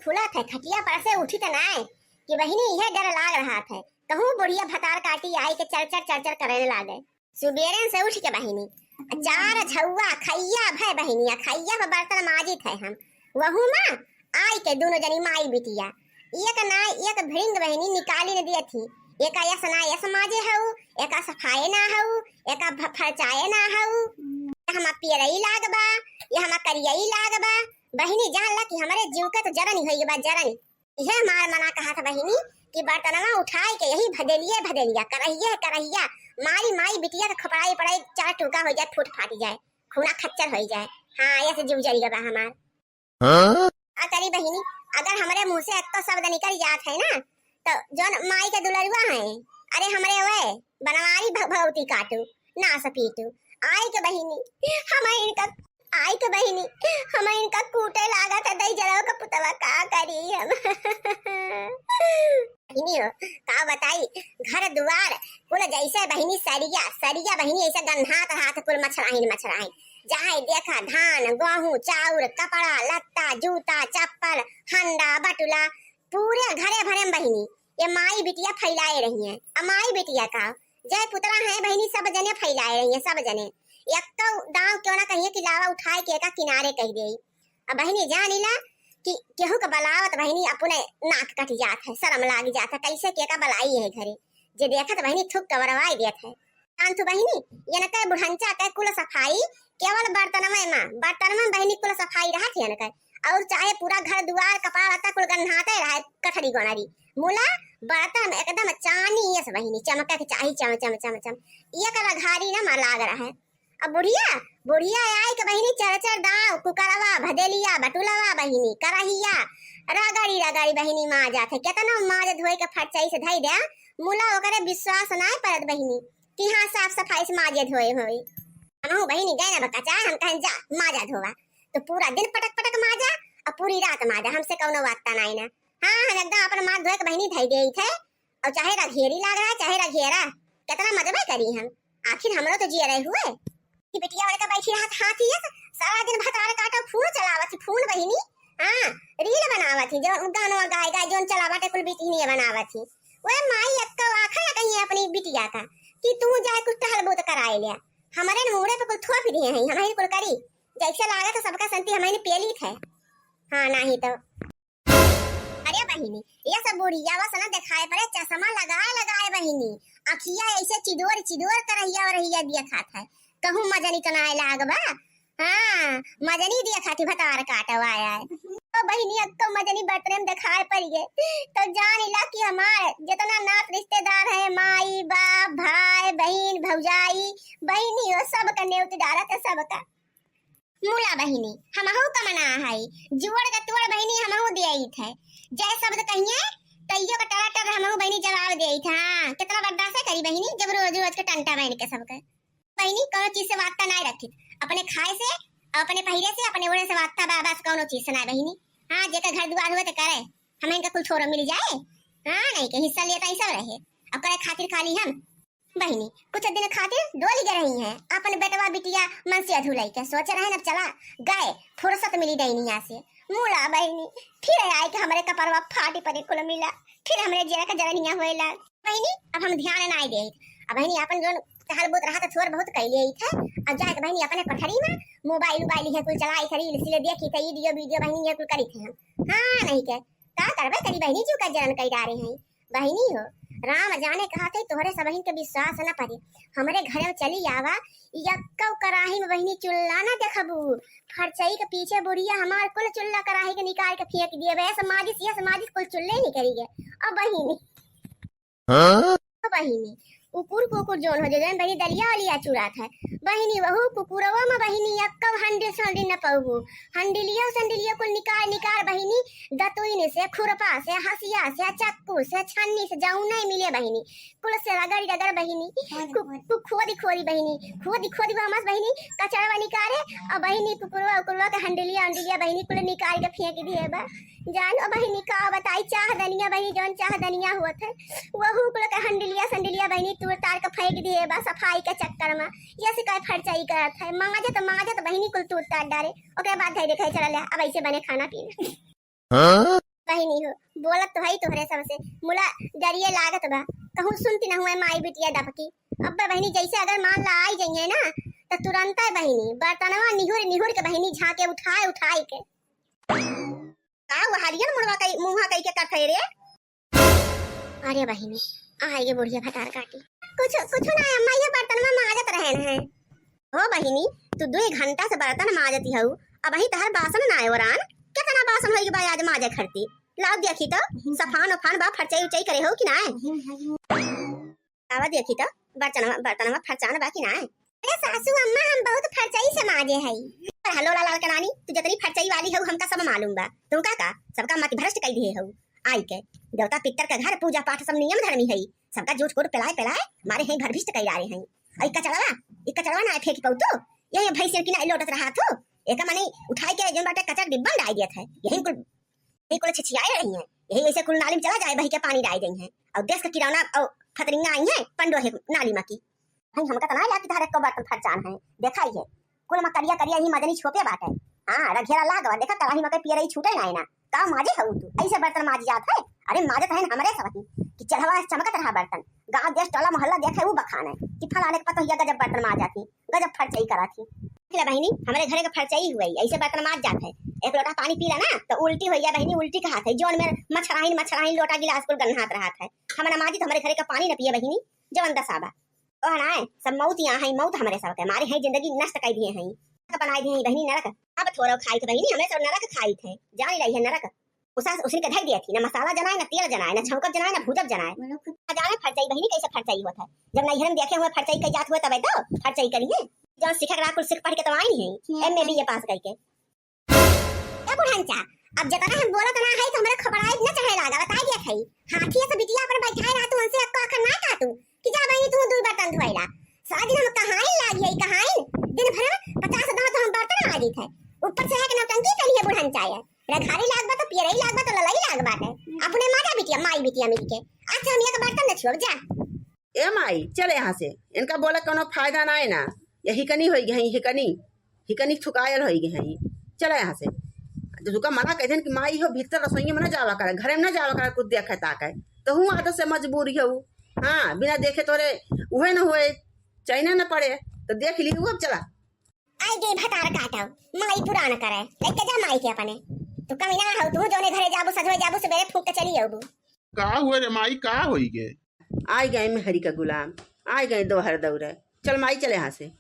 फुलत है, खटिया पर से उठी त नाय कि बहिनी यह डर लाग रहा था कहूँ बुढ़िया भतार काटी आई के चरचर चरचर करने लागे। सुबेरे से उठ के बहिनी चार झौआ खैया भय बहिनिया खैया पर बर्तन माजित है हम वहू माँ आई के दोनों जनी माई बिटिया एक ना एक भिंग बहिनी निकाली न दिया थी एक यस ना यस माजे हऊ एक सफाई ना हऊ एक फरचाए ना हऊ हम पियरई लागबा ये हम करियई लागबा बहिनी जान ला कि हमारे जीव के तो जरन होई बा जरन यह मार मना कहा था बहिनी कि बर्तनवा उठाई के यही भदेलिया करहिया मारी माई बिटिया के खपड़ाई पड़ाई चार टुका हो जाए फूट फाट जाए खूना खच्चर हो जाए। हाँ ऐसे जीव जरी गबा हमार करी बहिनी अगर हमारे मुंह से एक तो शब्द निकल जात है ना तो जोन माई के दुलरुआ है अरे हमरे वे बनवारी भगवती काटू ना सपीटू आई के बहिनी हम इनका आई के बहिनी हम इनका कूटे लागा था दई जलाओ का पुतवा का करी हम बहिनी हो का बताई घर दुआर कुल जैसे बहिनी सरिया बहिनी ऐसे गन्हात हाथ कुल मछराइन जहाँ देखा धान गेहूं चाउर कपड़ा लत्ता जूता चप्पल हंडा बटुला पूरे घरे भरे में बहिनी ये माई बिटिया फैलाए रही है। माई बिटिया का जय पुतला है बहिनी सब जने फैलाए रही है सब जने एक तो दांव क्यों ना कहिए कि लावा उठाए के का किनारे कह दे। अब बहिनी जानी ला कि केहू का बलावत बहिनी अपने नाक कट जात है शर्म लाग जात है कैसे के का बलाई है घरे जे देखत बहिनी थुक कवरवाई देत है कांतु बहिनी ये न कह बुढ़ंचा कह कुल सफाई केवल बर्तन में बहिनी कुल सफाई रहत है न कह और चाहे पूरा घर दुआर कपड़ा लत्ता कुल गन्हाते रहे कठरी गोनरी मुला बर्तन एकदम चानी ये बहिनी चमका के चाही चम चम चम चम ये का घारी ना मार लाग रहा है। अब बुढ़िया आई के बहिनी चरचर दाव कुकरवा भदेलिया बटुलवा बहिनी करहिया रगड़ी बहिनी माँ जाते केतना माज धोई के फटचाई से धई दे मुला ओकरे विश्वास ना परत बहिनी कि हाँ साफ सफाई से माजे धोए होई हम बहिनी गए ना बच्चा हम कहें जा माजा धोवा तो पूरा दिन पटक माजा और पूरी रात माजा हमसे कौनो वास्ता नहीं ना। हाँ हम एकदम अपन माज धोए के बहिनी धई देई थे और चाहे रघेरी लाग रहा चाहे रघेरा कितना मजबे करी हम आखिर हमरो तो जिया रहे हुए कि बिटिया वाले का बैठी रहा हाथी है सारा दिन भतार काटा फोन चलावत फोन बहिनी। हां रील बनावत जो गाना गाए जोन चलावत कुल बिटिया बनावत थी ओए माई अक्का आखा ना कहीं अपनी बिटिया का कि तू जाए कुछ टहल बोत कराए ले हमारे मुड़े पे कुल थोप दिए हैं हमारी कुल करी जैसे लागा तो सबका संति हमारी पेली थे। हां नहीं तो अरे बहिनी ये सब बुढ़िया वसना दिखाए पड़े चश्मा लगाए बहिनी अखिया ऐसे चिदोर करहिया और रहिया दिया खाता है कहूँ मजनी तो ना लागबा। हाँ मजनी दिया खाती भतार काटवाया है तो बहिनी अब तो मजनी बर्तन में दिखाए पड़ गए तो जान ला कि हमारे जितना नात रिश्तेदार है माई बाप भाई बहन भौजाई बहिनी वो सब का न्योत डालत है सबका मूला बहिनी हमहू का मना है जुड़ का तुड़ बहिनी हमहू दियाई थे जय शब्द कहिए तैयो का टराटर हमहू बहिनी जवाब देई था। हाँ कितना बर्दाश्त करी बहिनी जब रोज के टंटा बहन के सबका बहिनी कोनो चीज से वास्ता नहीं रखी अपने खाए से अपने पहिरे से अपने ओढ़े से वास्ता बस कोनो चीज से ना बहिनी। हाँ जेका घर दुआर हुए तो करे हमें इनका कुछ छोरो मिल जाए। हाँ नहीं के हिस्सा लेता ऐसा रहे अब करे खातिर खाली हम बहिनी कुछ दिन खातिर डोली गे रही है अपन बेटवा बिटिया मन से अधूलाई के सोच रहे न चला गए फुर्सत मिली दैनिया से मूला बहिनी फिर आए के हमारे कपड़वा फाटी पड़े कुल मिला फिर हमरे जरा का जरनिया होएला बहिनी अब हम ध्यान ना दे अब बहिनी अपन जोन टहल बोत रहा था थोड़ा बहुत कैले ही था अब जाके बहिनी अपने कोठरी में मोबाइल है कुल चलाई खरी इसलिए देखी थी वीडियो बहिनी ये कुल करी थे हम। हाँ नहीं के का करबे करी बहिनी जो का जरन कई डारे हैं बहिनी हो राम जाने कहा थे तोहरे सब बहिन के विश्वास न पड़े हमारे घर में चली आवा यक्का कराही में बहिनी चुल्ला ना देखबू फरचई के पीछे बुढ़िया हमार कुल चुल्ला कराही के निकाल के फेंक दिए वे समाजिश कुल चुल्ले नहीं करीगे। अब बहिनी बहिनी कुकुर जोन हो जन बहिनी दरिया वाली चूड़ा था बहिनी वहू कुकुरवा में बहिनी कब हंडी न पहू हंडिलिया कुल निकाल बहिनी दतुइन से खुरपा से हसिया से चक्कू से छन्नी से जाऊ नहीं मिले बहिनी कुल से रगड़ बहिनी खोदी बहिनी हमस बहिनी कचरवा निकाले और बहिनी कुकुरवा के हंडिलिया बहिनी कुल निकाल के फेंक दिए बा जान ओ बहिनी का बताई चाह दनिया बहिनी जोन चाह दनिया हुआ था वहू कुल के हंडिलिया बहिनी तूर तार के फेंक दिए बा सफाई के चक्कर में ये से काय फरचाई करत है माजे तो बहिनी कुल तूर तार डारे ओके बाद है देखे चला ले अब ऐसे बने खाना पीना। बहिनी हो बोलत तो है तोहरे सबसे मुला डरिए लागत बा कहूँ सुनती ना हुए माई बिटिया दबकी। अब बहिनी जैसे अगर मान ला आई जाइए ना तो तुरंत है बहिनी बर्तनवा निहुर निहुर के बहिनी झाके उठाए उठाए के का वो हरियर मुड़वा कई मुंहा कई के करथे रे। अरे बहिनी आइए बुढ़िया फटार काटी कुछ कुछ ना अम्मा ये बर्तनवा माजत रहन है। हो बहिनी तू 2 घंटा से बर्तन माजती हऊ अब वही तहर बासन ना आए वरान कितना बासन होई के बा आज माजे खरती लाओ देखी तो सफान उफान बा फरचाई उचाई करे हो कि ना आवा देखी तो बर्तनवा फरचान बा कि ना। अरे सासू अम्मा हम बहुत फरचाई से माजे हई। हेलो लाल के नानी तू जतनी फरचाई वाली हऊ हमका सब मालूम बा तुम का सबका मत भ्रष्ट कई दिए हऊ आई के देवता पितर के घर पूजा पाठ सब नियम धर्मी हई सबका जोट कोट पिलाए पिलाए मारे हई भरभिष्ट कई रहे हई। आई का चलावा ना फेंक पाऊ तो यही भैंस की ना लोटत रहा तो एका माने उठाई के जन बाटे कचरा डिब्बा डाल दिया था यही कुल छिछियाए रही हैं यही ऐसे कुल नाली में चला जाए बही के पानी डाल गई हैं और देश का किराना और फतरिंगा आई हैं पंडो है नाली में की हम हमका तना लाती धारे को बर्तन फरचान है देखाई है कुल में करिया करिया ही मदनी छोपे बाटे। हां रघेरा लागवा देखा कलाही में पियरई छूटे ना ना का माजे हऊ तू ऐसे बर्तन माज जात है। अरे माजत है हमरे सबकी कि चढ़वा चमकत रहा बर्तन गांव देश टोला मोहल्ला देखे वो बखान है कि फलाने के पता हिया गजब बर्तन माज जाती गजब फरचाई कराती। ले बहिनी हमारे घरे का फरचाई हुई ऐसे बर्तन माज जात है एक लोटा पानी पी ना तो उल्टी हो गया बहिनी उल्टी का हाथ है जोन में मच्छराइन लोटा गिलास कुल गन्हात रहा है हम नमाजी तो हमारे घरे का पानी न पिए बहिनी जवन दसाबा ओ ना सब मौत यहाँ है मौत हमारे सब के मारे हैं जिंदगी नष्ट कर दिए हैं बनाई दिए बहिनी नरक अब थोड़ा खाई थे बहिनी हमें सब नरक खाई थे जान रही है नरक उसी का ढक दिया थी ना मसाला जनाए ना तेल जनाए ना छौकत जनाए ना भूजब जनाए जाने फरचाई बहिनी कैसे फरचाई होता है जब नैहर में देखे हुए फरचाई कई जात हुए तब तो फरचाई करिए जब सिखक रहा कुछ सिख पढ़ के तो आई नहीं एमए बीए पास करके क्या बुढ़ांचा अब जतना हम बोलत ना है तो हमरा खबराई न चढ़े लागा बता दिया थई हाथी से बिटिया पर बैठाए रहा तू उनसे अक्का अखर ना का तू कि जा बहिनी तू 2 बर्तन धोइला सारा दिन हम कहाई लागी है कहाई दिन भर 50 दांत हम बर्तन लागी थे ऊपर से है कि नौटंकी करी है बुढ़ांचा है रघारी लागबा तो पियरई लागबा तो ललई लागबा है अपने माता बिटिया माई बिटिया मिलके अच्छा हम एक बर्तन न छोड़ जा ए माई चले यहाँ से इनका बोला कोनो फायदा ना है ना यही कनी होई गई हिकनी थुकायल होई गई चले यहाँ से दुका मना कहते कि माई हो भीतर रसोई में न जावा करे घरे में न जावा करे कुछ देखे ताके तो हूँ आदत से मजबूरी हो। हाँ बिना देखे तोरे उहे न हुए चाइना न पड़े तो देख ली अब चला आई गई भतार काटा माई पुराण करे लेके जा माई के अपने तू कमीना हो तू जोने घरे जाबू सजवे जाबू सवेरे फूक के चली आबू का हुए रे माई का होई गे आई गए में हरी का गुलाम आई गए दोहर दौरे चल माई चले यहाँ से।